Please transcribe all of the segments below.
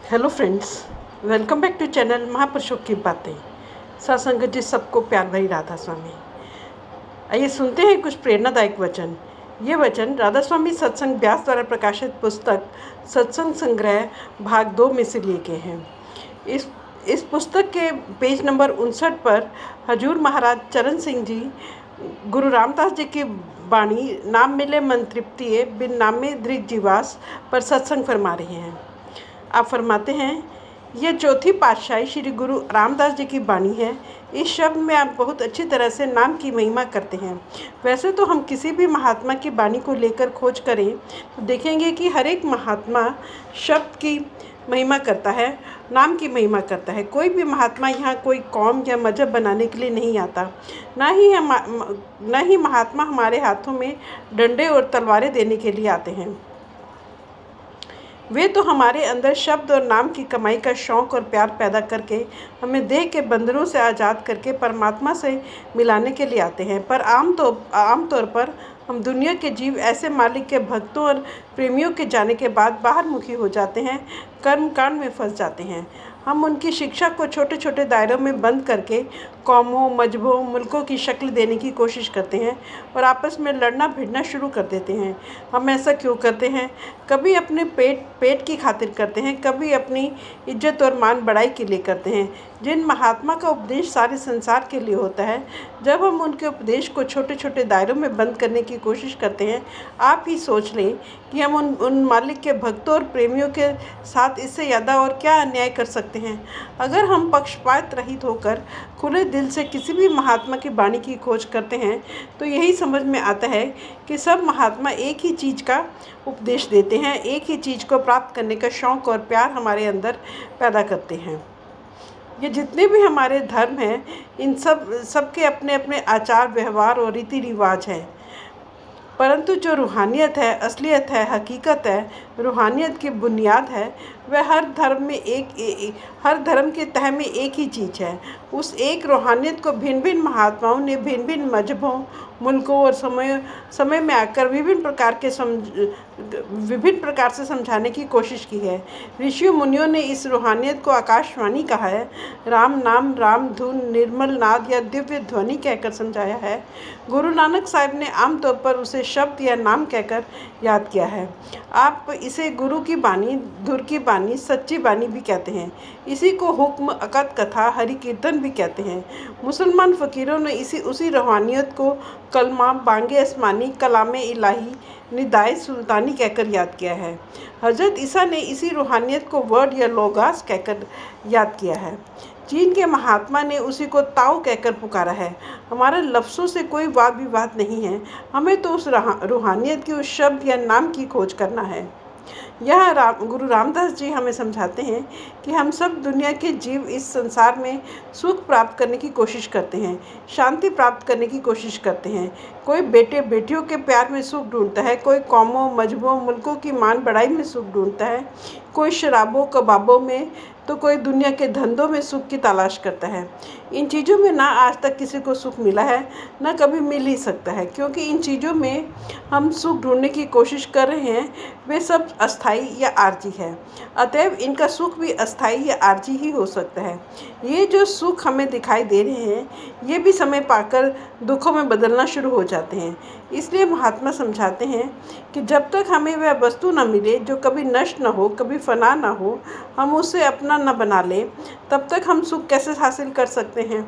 Hello friends, welcome back to channel महापुरुषों की बातें। सत्संग जी सबको प्यार भरी राधा स्वामी। आइए सुनते हैं कुछ प्रेरणादायक वचन। ये वचन राधा स्वामी सत्संग व्यास द्वारा प्रकाशित पुस्तक सत्संग संग्रह भाग 2 में से लिए गए हैं। इस पुस्तक के पेज नंबर 59 पर हजूर महाराज चरण सिंह जी गुरु रामदास जी की वाणी नाम मिले मन तृप्तिये बिन नामे दृग जीवास पर सत्संग फरमा रहे हैं। आप फरमाते हैं, यह चौथी पातशाही श्री गुरु रामदास जी की वाणी है। इस शब्द में आप बहुत अच्छी तरह से नाम की महिमा करते हैं। वैसे तो हम किसी भी महात्मा की वाणी को लेकर खोज करें तो देखेंगे कि हर एक महात्मा शब्द की महिमा करता है, नाम की महिमा करता है। कोई भी महात्मा यहाँ कोई कौम या मजहब बनाने के लिए नहीं आता। ना ही महात्मा हमारे हाथों में डंडे और तलवारें देने के लिए आते हैं। वे तो हमारे अंदर शब्द और नाम की कमाई का शौक़ और प्यार पैदा करके हमें देह के बंधनों से आज़ाद करके परमात्मा से मिलाने के लिए आते हैं। पर आम तौर पर हम दुनिया के जीव ऐसे मालिक के भक्तों और प्रेमियों के जाने के बाद बाहर मुखी हो जाते हैं, कर्म कांड में फंस जाते हैं। हम उनकी शिक्षा को छोटे छोटे दायरों में बंद करके कौमों, मजहबों, मुल्कों की शक्ल देने की कोशिश करते हैं और आपस में लड़ना भिड़ना शुरू कर देते हैं। हम ऐसा क्यों करते हैं? कभी अपने पेट की खातिर करते हैं, कभी अपनी इज्जत और मान बढ़ाई के लिए करते हैं। जिन महात्मा का उपदेश सारे संसार के लिए होता है, जब हम उनके उपदेश को छोटे छोटे दायरों में बंद करने की कोशिश करते हैं, आप ही सोच लें कि हम उन मालिक के भक्तों और प्रेमियों के साथ इससे ज़्यादा और क्या अन्याय कर सकते हैं। अगर हम पक्षपात रहित होकर खुले दिल से किसी भी महात्मा की वाणी की खोज करते हैं तो यही समझ में आता है कि सब महात्मा एक ही चीज़ का उपदेश देते हैं, एक ही चीज़ को प्राप्त करने का शौक़ और प्यार हमारे अंदर पैदा करते हैं। ये जितने भी हमारे धर्म हैं, इन सबके अपने अपने आचार व्यवहार और रीति रिवाज हैं, परंतु जो रूहानियत है, असलियत है, हकीकत है, रूहानियत की बुनियाद है, वह हर धर्म के तह में एक ही चीज़ है। उस एक रूहानियत को भिन्न भिन्न महात्माओं ने भिन्न भिन्न मजहबों, मुल्कों और समय में आकर विभिन्न प्रकार से समझाने की कोशिश की है। ऋषियों मुनियों ने इस रूहानियत को आकाशवाणी कहा है, राम नाम, राम धुन, निर्मल नाद या दिव्य ध्वनि कहकर समझाया है। गुरु नानक साहिब ने आमतौर पर उसे शब्द या नाम कहकर याद किया है। आप इसे गुरु की बानी, धुर की बानी, सच्ची बानी भी कहते हैं। इसी को हुक्म, अकद कथा, हरि कीर्तन भी कहते हैं। मुसलमान फ़कीरों ने उसी रूहानियत को कलमा, बांगे आसमानी, कलामे इलाही, निदाए सुल्तानी कहकर याद किया है। हज़रत ईसा ने इसी रूहानियत को वर्ड या लोगास कहकर याद किया है। चीन के महात्मा ने उसी को ताओ कहकर पुकारा है। हमारे लफ्ज़ों से कोई वाद विवाद नहीं है, हमें तो उस रूहानियत की, उस शब्द या नाम की खोज करना है। यह गुरु रामदास जी हमें समझाते हैं कि हम सब दुनिया के जीव इस संसार में सुख प्राप्त करने की कोशिश करते हैं, शांति प्राप्त करने की कोशिश करते हैं। कोई बेटे बेटियों के प्यार में सुख ढूंढता है, कोई कौमों, मजहबों, मुल्कों की मान बढ़ाई में सुख ढूंढता है, कोई शराबों कबाबों में, तो कोई दुनिया के धंधों में सुख की तलाश करता है। इन चीज़ों में ना आज तक किसी को सुख मिला है, ना कभी मिल ही सकता है, क्योंकि इन चीज़ों में हम सुख ढूंढने की कोशिश कर रहे हैं, वे सब अस्थाई या आर्जी है। अतएव इनका सुख भी अस्थाई या आर्जी ही हो सकता है। ये जो सुख हमें दिखाई दे रहे हैं, ये भी समय पाकर दुखों में बदलना शुरू हो जाते हैं। इसलिए महात्मा समझाते हैं कि जब तक हमें वह वस्तु न मिले जो कभी नष्ट न हो, कभी फना न हो, हम उसे अपना न बना लें, तब तक हम सुख कैसे हासिल कर सकते हैं?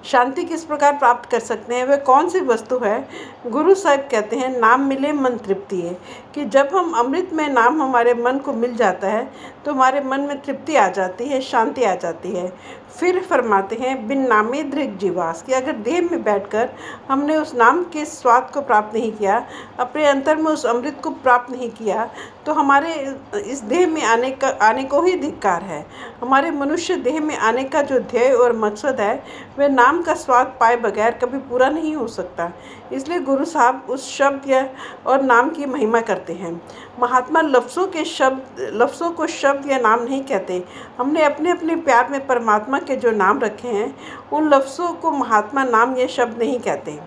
शांति किस प्रकार प्राप्त कर सकते हैं? वह कौन सी वस्तु है? गुरु साहिब कहते हैं, नाम मिले मन तृप्ति है, कि जब हम अमृत में नाम हमारे मन को मिल जाता है तो हमारे मन में तृप्ति आ जाती है, शांति आ जाती है। फिर फरमाते हैं, बिन नामे दृग जीवास, कि अगर देह में बैठकर हमने उस नाम के स्वाद को प्राप्त नहीं किया, अपने अंतर में उस अमृत को प्राप्त नहीं किया, तो हमारे इस देह में आने को ही धिक्कार है। हमारे मनुष्य देह में आने का जो ध्येय और मकसद है, वह नाम का स्वाद पाए बगैर कभी पूरा नहीं हो सकता। इसलिए गुरु साहब उस शब्द और नाम की महिमा करते हैं। महात्मा लफ्ज़ों को शब्द या नाम नहीं कहते। हमने अपने अपने प्यार में परमात्मा के जो नाम रखे हैं, उन लफ्ज़ों को महात्मा नाम या शब्द नहीं कहते।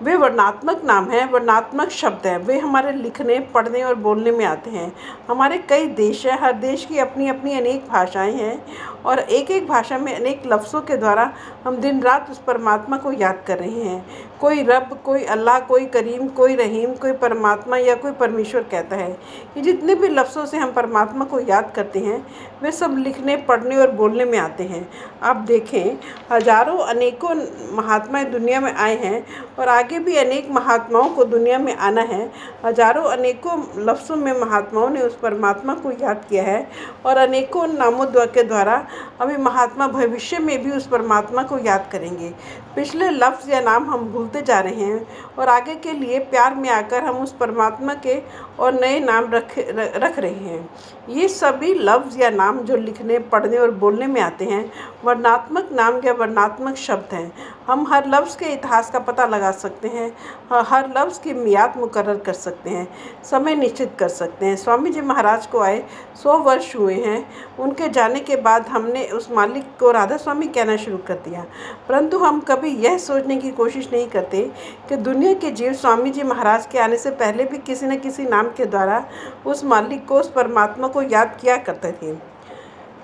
वे वर्णनात्मक नाम हैं, वर्णनात्मक शब्द हैं। वे हमारे लिखने, पढ़ने और बोलने में आते हैं। हमारे कई देश हैं, हर देश की अपनी अपनी अनेक भाषाएं हैं और एक एक भाषा में अनेक लफ्ज़ों के द्वारा हम दिन रात उस परमात्मा को याद कर रहे हैं। कोई रब, कोई अल्लाह, कोई करीम, कोई रहीम, कोई परमात्मा या कोई परमेश्वर कहता है। ये जितने भी लफ्ज़ों से हम परमात्मा को याद करते हैं वे सब लिखने, पढ़ने और बोलने में आते हैं। आप देखें, हजारों अनेकों महात्मा दुनिया में आए हैं और आगे भी अनेक महात्माओं को दुनिया में आना है। हजारों अनेकों लफ्ज़ों में महात्माओं ने उस परमात्मा को याद किया है और अनेकों नामों के द्वारा अभी महात्मा भविष्य में भी उस परमात्मा को याद करेंगे। पिछले लफ्ज़ या नाम हम भूलते जा रहे हैं और आगे के लिए प्यार में आकर हम उस परमात्मा के और नए नाम रख रहे हैं। ये सभी लफ्ज़ या नाम जो लिखने, पढ़ने और बोलने में आते हैं वर्णनात्मक नाम या वर्णनात्मक शब्द हैं। हम हर लफ्ज़ के इतिहास का पता लगा सकते हैं, हर लफ्ज़ की मियाद मुकर्रर कर सकते हैं, समय निश्चित कर सकते हैं। स्वामी जी महाराज को आए 100 वर्ष हुए हैं। उनके जाने के बाद हमने उस मालिक को राधा स्वामी कहना शुरू कर दिया, परंतु हम कभी यह सोचने की कोशिश नहीं करते कि दुनिया के जीव स्वामी जी महाराज के आने से पहले भी किसी न किसी नाम के द्वारा उस मालिक को, उस परमात्मा को याद किया करते थे।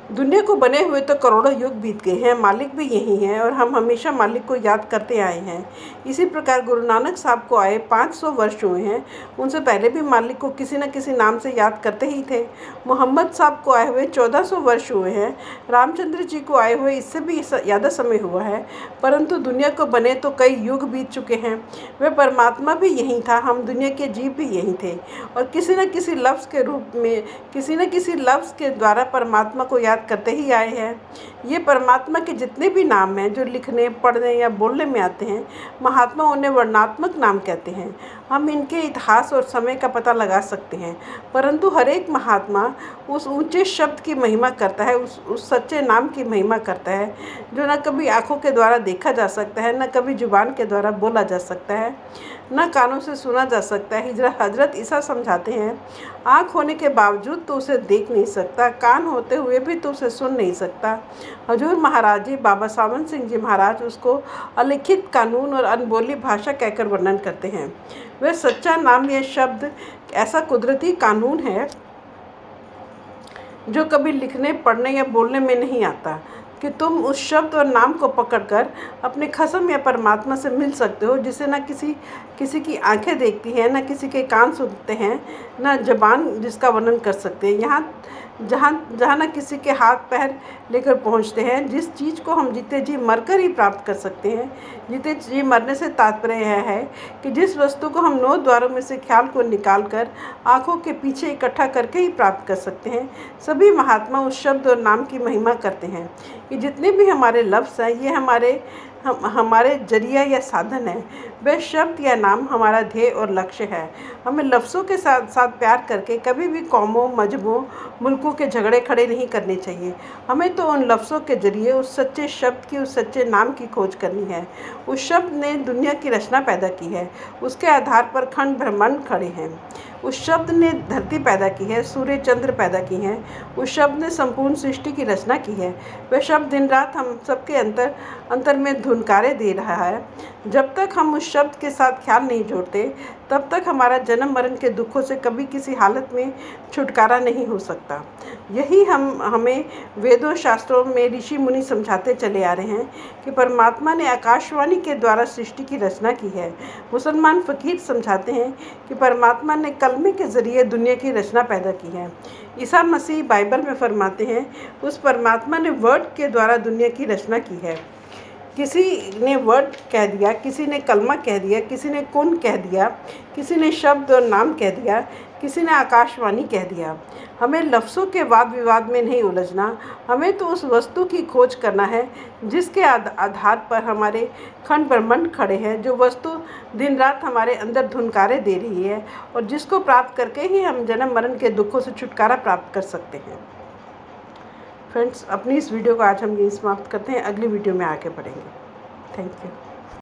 दुनिया को बने हुए तो करोड़ों युग बीत गए हैं, मालिक भी यही हैं और हम हमेशा मालिक को याद करते आए हैं। इसी प्रकार गुरु नानक साहब को आए 500 वर्ष हुए हैं। उनसे पहले भी मालिक को किसी न किसी नाम से याद करते ही थे। मोहम्मद साहब को आए हुए 1400 वर्ष हुए हैं। रामचंद्र जी को आए हुए इससे भी ज़्यादा समय हुआ है, परंतु दुनिया को बने तो कई युग बीत चुके हैं। वह परमात्मा भी यही था, हम दुनिया के जीव भी यही थे और किसी न किसी लफ्ज़ के रूप में, किसी न किसी लफ्ज़ के द्वारा परमात्मा को याद करते ही आए हैं। ये परमात्मा के जितने भी नाम हैं जो लिखने, पढ़ने या बोलने में आते हैं, महात्मा उन्हें वर्णनात्मक नाम कहते हैं। हम इनके इतिहास और समय का पता लगा सकते हैं, परंतु हर एक महात्मा उस ऊंचे शब्द की महिमा करता है, उस सच्चे नाम की महिमा करता है जो न कभी आँखों के द्वारा देखा जा सकता है, न कभी जुबान के द्वारा बोला जा सकता है, न कानों से सुना जा सकता है। हजरत ईसा समझाते हैं, आँख होने के बावजूद तो उसे देख नहीं सकता, कान होते हुए भी तो उसे सुन नहीं सकता। हजूर महाराज जी, बाबा सावन सिंह जी महाराज उसको अलिखित कानून और अनबोली भाषा कहकर वर्णन करते हैं। वह सच्चा नाम या शब्द ऐसा कुदरती कानून है जो कभी लिखने, पढ़ने या बोलने में नहीं आता कि तुम उस शब्द और नाम को पकड़कर अपने खसम या परमात्मा से मिल सकते हो, जिसे न किसी की आंखें देखती हैं, न किसी के कान सुनते हैं, न ज़बान जिसका वर्णन कर सकते हैं, जहाँ न किसी के हाथ पैर लेकर पहुँचते हैं। जिस चीज़ को हम जीते जी मरकर ही प्राप्त कर सकते हैं। जीते जी मरने से तात्पर्य यह है कि जिस वस्तु को हम 9 द्वारों में से ख्याल को निकालकर आँखों के पीछे इकट्ठा करके ही प्राप्त कर सकते हैं, सभी महात्मा उस शब्द और नाम की महिमा करते हैं। ये जितने भी हमारे लफ्ज़ हैं ये हमारे जरिया या साधन है। वह शब्द या नाम हमारा ध्येय और लक्ष्य है। हमें लफ्ज़ों के साथ साथ प्यार करके कभी भी कौमों, मजहबों, मुल्कों के झगड़े खड़े नहीं करने चाहिए। हमें तो उन लफ्ज़ों के जरिए उस सच्चे शब्द की, उस सच्चे नाम की खोज करनी है। उस शब्द ने दुनिया की रचना पैदा की है, उसके आधार पर खंड ब्रह्मांड खड़े हैं। उस शब्द ने धरती पैदा की है, सूर्य चंद्र पैदा की हैं। उस शब्द ने संपूर्ण सृष्टि की रचना की है। वह शब्द दिन रात हम सबके अंतर में धुनकारे दे रहा है। जब तक हम उस शब्द के साथ ख्याल नहीं जोड़ते तब तक हमारा जन्म मरण के दुखों से कभी किसी हालत में छुटकारा नहीं हो सकता। यही हमें वेदों, शास्त्रों में ऋषि मुनि समझाते चले आ रहे हैं कि परमात्मा ने आकाशवाणी के द्वारा सृष्टि की रचना की है। मुसलमान फ़कीर समझाते हैं कि परमात्मा ने कलमे के ज़रिए दुनिया की रचना पैदा की है। ईसा मसीह बाइबल में फरमाते हैं उस परमात्मा ने वर्ड के द्वारा दुनिया की रचना की है। किसी ने वर्ड कह दिया, किसी ने कलमा कह दिया, किसी ने कुन कह दिया, किसी ने शब्द और नाम कह दिया, किसी ने आकाशवाणी कह दिया। हमें लफ्ज़ों के वाद विवाद में नहीं उलझना। हमें तो उस वस्तु की खोज करना है जिसके आधार पर हमारे खंड ब्रह्मांड खड़े हैं, जो वस्तु दिन रात हमारे अंदर धुनकारे दे रही है और जिसको प्राप्त करके ही हम जन्म मरण के दुखों से छुटकारा प्राप्त कर सकते हैं। फ्रेंड्स, अपनी इस वीडियो को आज हम यहीं समाप्त करते हैं। अगली वीडियो में आगे बढ़ेंगे। Thank you.